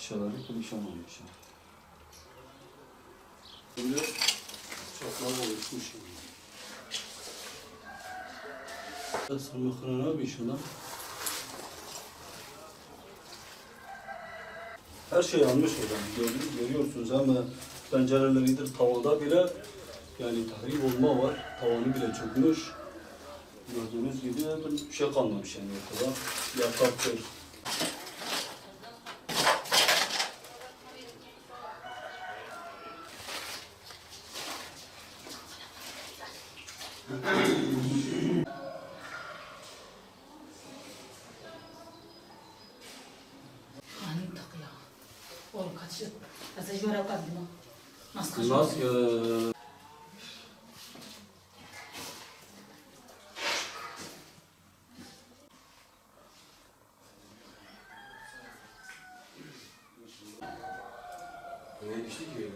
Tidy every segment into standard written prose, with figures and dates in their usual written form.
Şaları perişan olmuş. Böyle çoklar oluşmuş. Sırmıklarına abi şuna. Her şey yanmış hocam. Görüyorsunuz ama pencereleridir tavanda bile yani tahrip olma var. Tavanı bile çökmüş. Gördüğünüz gibi bir şey kalmamış yani ortada. Yataktır. Nasıl? Ne düştü ki?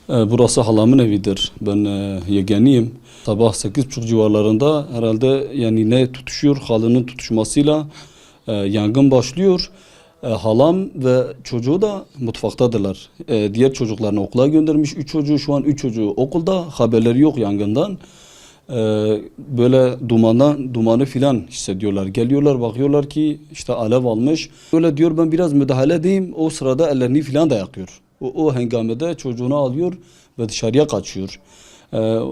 Burası halamın evidir. Ben yegeniyim. Sabah 8:30 civarlarında herhalde yani ne tutuşuyor, halının tutuşmasıyla yangın başlıyor. Halam ve çocuğu da mutfaktadırlar. Diğer çocuklarını okula göndermiş. 3 çocuğu şu an 3 çocuğu okulda. Haberleri yok yangından. Böyle dumanı filan hissediyorlar. Geliyorlar bakıyorlar ki işte alev almış. Böyle diyor ben biraz müdahale edeyim. O sırada ellerini filan da yakıyor. O hengamede çocuğunu alıyor ve dışarıya kaçıyor.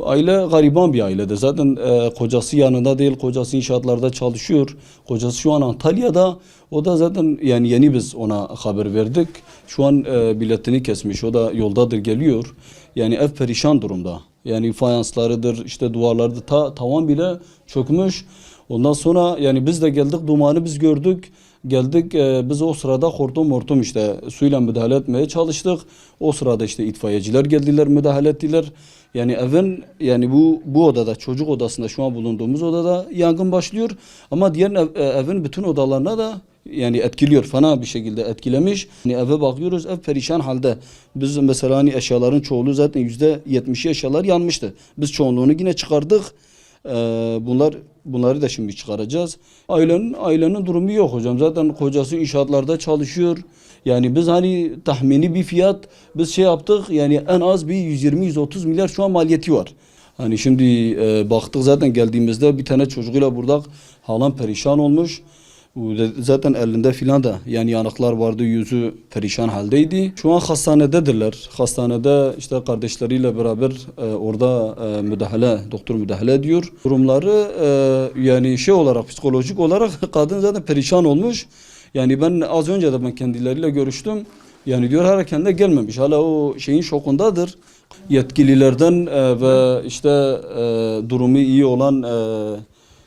Aile gariban bir ailede. Zaten kocası yanında değil. Kocası inşaatlarda çalışıyor. Kocası şu an Antalya'da. O da zaten yani yeni biz ona haber verdik. Şu an biletini kesmiş. O da yoldadır geliyor. Yani ev perişan durumda. Yani fayanslarıdır, işte duvarlarıdır, tavan bile çökmüş. Ondan sonra yani biz de geldik, dumanı biz gördük. Geldik biz o sırada hortum işte suyla müdahale etmeye çalıştık. O sırada işte itfaiyeciler geldiler, müdahale ettiler. Yani evin yani bu odada, çocuk odasında şu an bulunduğumuz odada yangın başlıyor. Ama diğer evin bütün odalarına da yani etkiliyor, fena bir şekilde etkilemiş. Yani eve bakıyoruz, ev perişan halde. Biz mesela hani eşyaların çoğunluğu zaten %70'i eşyalar yanmıştı. Biz çoğunluğunu yine çıkardık. Bunları da şimdi çıkaracağız. Ailenin durumu yok hocam. Zaten kocası inşaatlarda çalışıyor. Yani biz hani tahmini bir fiyat biz şey yaptık. Yani en az bir 120-130 milyar şu an maliyeti var. Hani şimdi baktık zaten geldiğimizde bir tane çocuğuyla burada halam perişan olmuş. Zaten elinde filan da yani yanıklar vardı, yüzü perişan haldeydi. Şu an hastanededirler. Hastanede işte kardeşleriyle beraber orada doktor müdahale ediyor. Durumları yani şey olarak, psikolojik olarak kadın zaten perişan olmuş. Yani ben az önce de ben kendileriyle görüştüm. Yani diyor hala kendine gelmemiş. Hala o şeyin şokundadır. Yetkililerden ve işte durumu iyi olan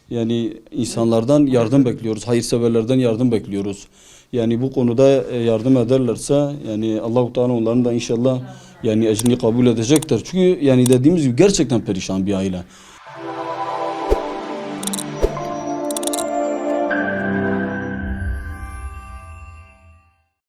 yani insanlardan yardım bekliyoruz. Hayırseverlerden yardım bekliyoruz. Yani bu konuda yardım ederlerse yani Allah-u Teala onların da inşallah yani ecrini kabul edecektir. Çünkü yani dediğimiz gibi gerçekten perişan bir aile.